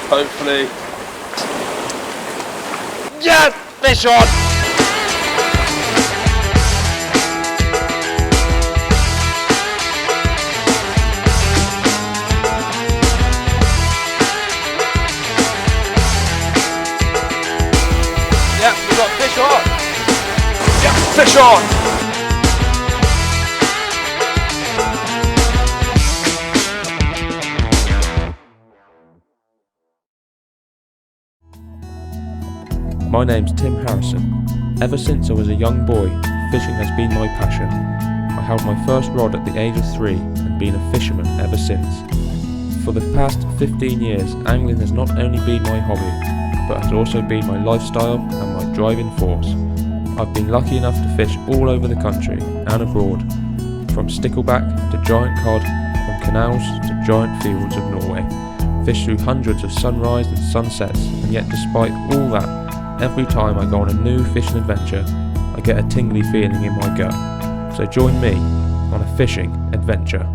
hopefully. Yeah, fish on! Yeah, we've got fish on! Yeah, fish on! My name's Tim Harrison. Ever since I was a young boy, fishing has been my passion. I held my first rod at the age of 3 and been a fisherman ever since. For the past 15 years, angling has not only been my hobby, but has also been my lifestyle and my driving force. I've been lucky enough to fish all over the country and abroad, from stickleback to giant cod, from canals to giant fields of Norway. Fished through hundreds of sunrise and sunsets, and yet despite all that, every time I go on a new fishing adventure, I get a tingly feeling in my gut. So join me on a fishing adventure.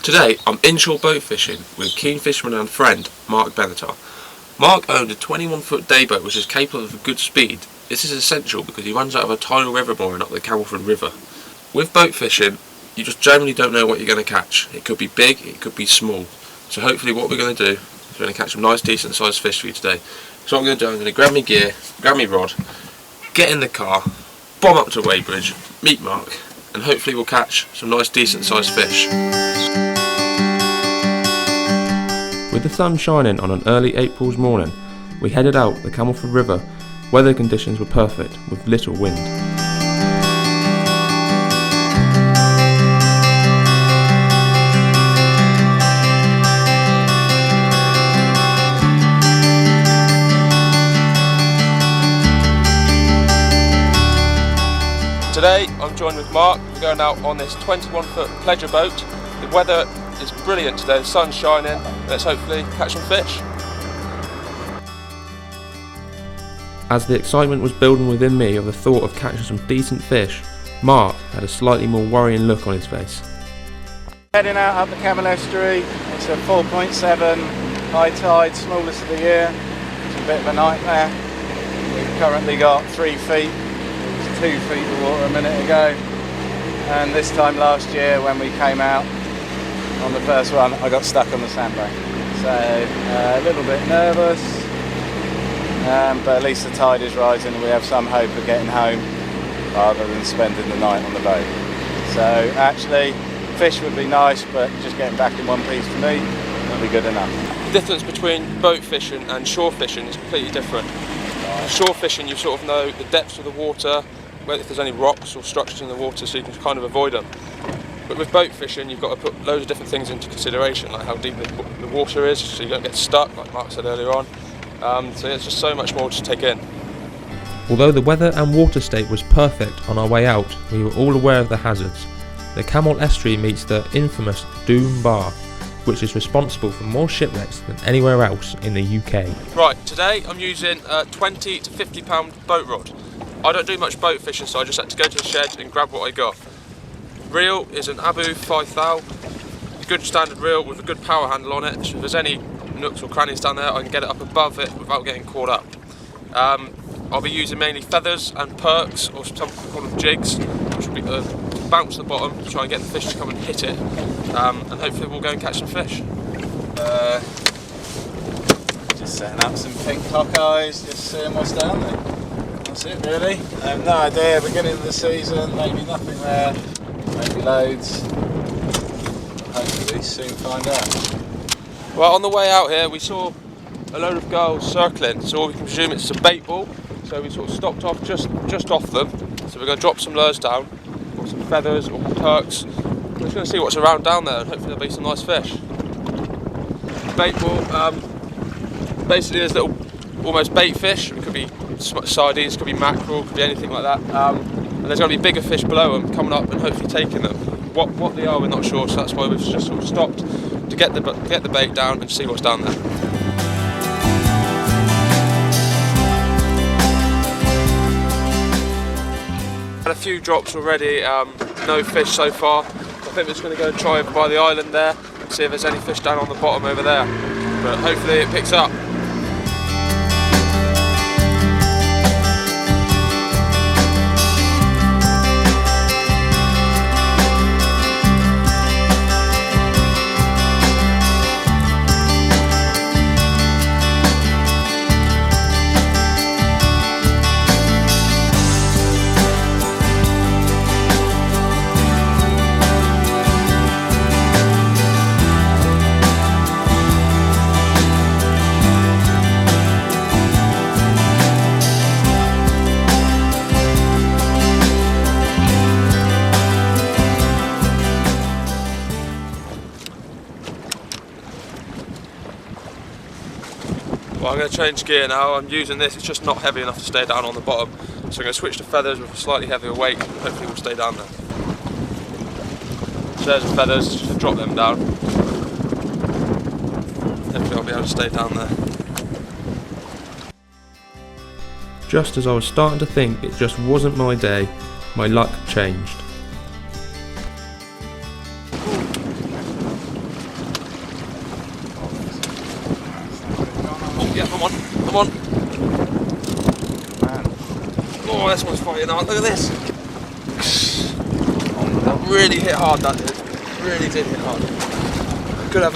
Today I'm inshore boat fishing with keen fisherman and friend Mark Benatar. Mark owned a 21-foot day boat which is capable of a good speed. This is essential because he runs out of a tidal river mooring up the Camelford River. With boat fishing, you just generally don't know what you're going to catch. It could be big, it could be small. So hopefully what we're going to do is we're going to catch some nice decent sized fish for you today. So what I'm going to do, I'm going to grab my gear, grab my rod, get in the car, bomb up to Weybridge, meet Mark, and hopefully we'll catch some nice decent sized fish. With the sun shining on an early April's morning, we headed out the Camelford River. Weather conditions were perfect with little wind. Today I'm joined with Mark. We're going out on this 21-foot pleasure boat. The weather is brilliant today, the sun's shining. Let's hopefully catch some fish. As the excitement was building within me of the thought of catching some decent fish, Mark had a slightly more worrying look on his face. Heading out up the Camel Estuary. It's a 4.7 high tide, smallest of the year. It's a bit of a nightmare. We've currently got 3 feet. 2 feet of water a minute ago, and this time last year when we came out on the first one I got stuck on the sandbank, so a little bit nervous, but at least the tide is rising and we have some hope of getting home rather than spending the night on the boat. So actually fish would be nice, but just getting back in one piece for me would be good enough. The difference between boat fishing and shore fishing is completely different. Shore fishing, you sort of know the depths of the water, if there's any rocks or structures in the water, so you can kind of avoid them. But with boat fishing, you've got to put loads of different things into consideration, like how deep the water is, so you don't get stuck, like Mark said earlier on. So yeah, it's just so much more to take in. Although the weather and water state was perfect on our way out, we were all aware of the hazards. The Cornwall Estuary meets the infamous Doom Bar, which is responsible for more shipwrecks than anywhere else in the UK. Right, today I'm using a 20 to 50 pound boat rod. I don't do much boat fishing, so I just had to go to the shed and grab what I got. Reel is an Abu 5000, a good standard reel with a good power handle on it, so if there's any nooks or crannies down there I can get it up above it without getting caught up. I'll be using mainly feathers and perks, or some call them jigs, which will be bounce the bottom to try and get the fish to come and hit it, and hopefully we'll go and catch some fish. Just setting up some pink cockeyes, just seeing what's down there. That's it really. I have no idea, beginning of the season, maybe nothing there, maybe loads. Hopefully soon find out. Well, on the way out here we saw a load of gulls circling, so we can presume it's a bait ball, so we sort of stopped off just off them. So we're going to drop some lures down, or some feathers or perks. We're just going to see what's around down there and hopefully there'll be some nice fish. Bait ball, basically there's little almost bait fish. It could be sardines, could be mackerel, could be anything like that. And there's going to be bigger fish below them coming up and hopefully taking them. What they are we're not sure, so that's why we've just sort of stopped to get the bait down and see what's down there. Had a few drops already, no fish so far. I think we're just going to go and try over by the island there, see if there's any fish down on the bottom over there. But hopefully it picks up. Well, I'm going to change gear now. I'm using this, it's just not heavy enough to stay down on the bottom. So I'm going to switch to feathers with a slightly heavier weight, and hopefully we'll stay down there. So there's the feathers, just to drop them down. Hopefully I'll be able to stay down there. Just as I was starting to think it just wasn't my day, my luck changed. Yeah, come on, come on. Man. Oh, this one's fighting hard, look at this. That really hit hard, that did. Really did hit hard. Could have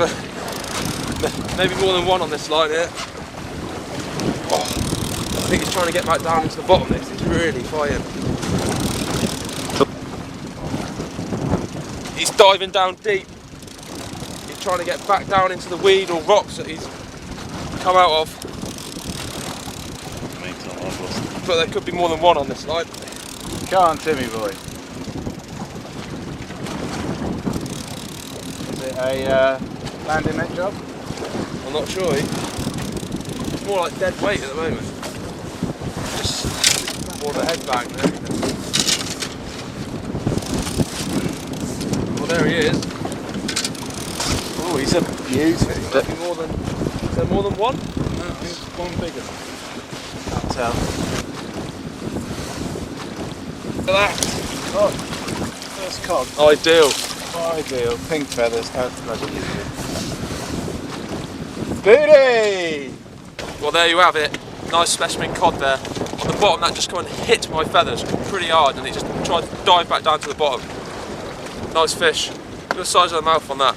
maybe more than one on this line here. Oh, I think he's trying to get back down into the bottom of this, he's really fighting. He's diving down deep. He's trying to get back down into the weed or rocks that he's come out of. But there could be more than one on this line. Come on, Timmy boy. Is it a landing net job? I'm not sure. It's more like dead weight at the moment. Just more of a head bang and everything. Well, there he is. Oh, he's a beauty. Could be more than. Is there more than one? No, there's one bigger. Can't tell. Look at that. Oh, first cod. Ideal. Ideal. Pink feathers. That's bloody easy. Beauty! Well, there you have it. Nice specimen cod there. On the bottom, that just come and hit my feathers pretty hard, and he just tried to dive back down to the bottom. Nice fish. Look at the size of the mouth on that.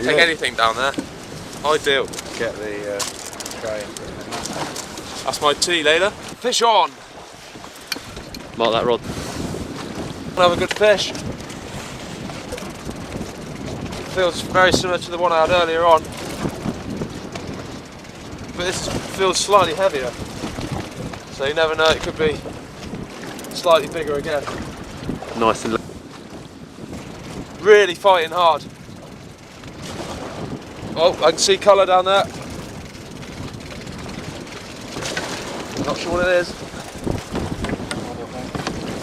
Take anything down there. Ideal. Get the tray and put it in that. That's my tea, Layla. Fish on. Mark that rod. Another good fish. Feels very similar to the one I had earlier on, but this feels slightly heavier. So you never know, it could be slightly bigger again. Nice and Really fighting hard. Oh, I can see colour down there. Not sure what it is.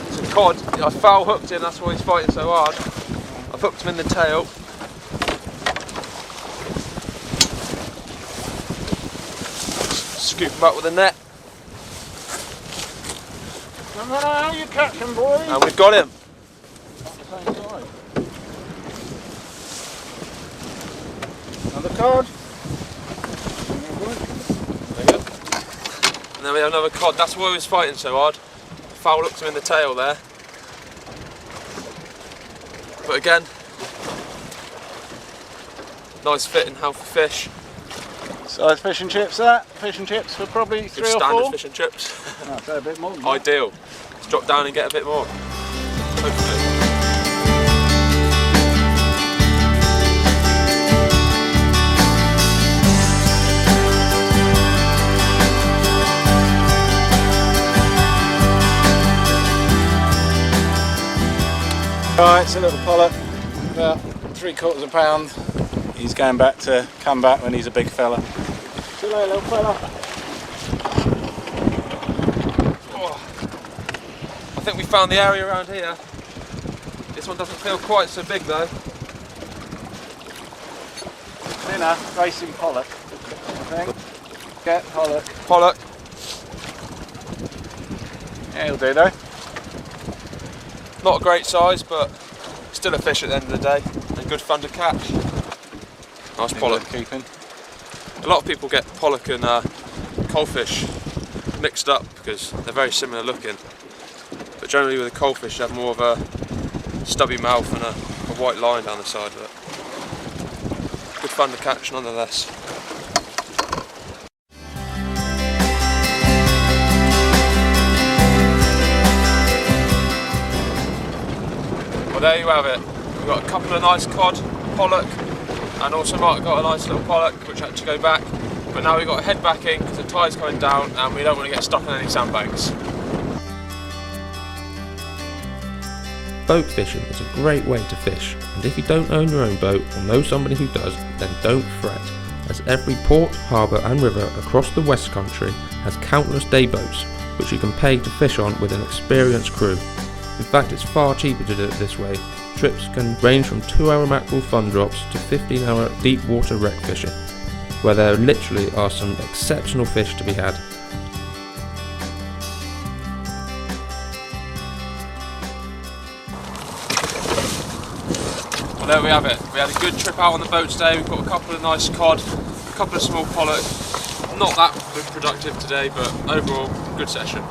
It's a cod. I foul hooked him, that's why he's fighting so hard. I've hooked him in the tail. Scoop him up with a net. No matter how you catch him, boy. And we've got him. Another cod. There you go. And then we have another cod. That's why he was fighting so hard. Foul hooked him in the tail there. But again, nice fitting, healthy fish. Size fish and chips that? Fish and chips for probably Good 3 or standard 4? fish and chips. No, I'd say a bit more than that. Ideal. Let's drop down and get a bit more. Hopefully. Right, it's a little pollock, about 3/4 pound. He's going back to come back when he's a big fella. See you later, little fella. Oh. I think we found the area around here. This one doesn't feel quite so big though. Dinner, racing pollock, I think. Get pollock. Pollock. Yeah, he'll do though. Not a great size, but still a fish at the end of the day, and good fun to catch. Nice pollock. Keeping. A lot of people get pollock and coalfish mixed up because they're very similar looking. But generally with a coalfish you have more of a stubby mouth and a white line down the side of it. Good fun to catch nonetheless. Well, there you have it. We've got a couple of nice cod, pollock, and also Mark got a nice little pollock which had to go back. But now we've got to head back in because the tide's coming down and we don't want to get stuck on any sandbanks. Boat fishing is a great way to fish, and if you don't own your own boat or know somebody who does, then don't fret, as every port, harbour and river across the West Country has countless day boats which you can pay to fish on with an experienced crew. In fact, it's far cheaper to do it this way. Trips can range from 2-hour mackerel fun drops to 15-hour deep water wreck fishing, where there literally are some exceptional fish to be had. Well, there we have it. We had a good trip out on the boat today. We've got a couple of nice cod, a couple of small pollock. Not that productive today, but overall, good session.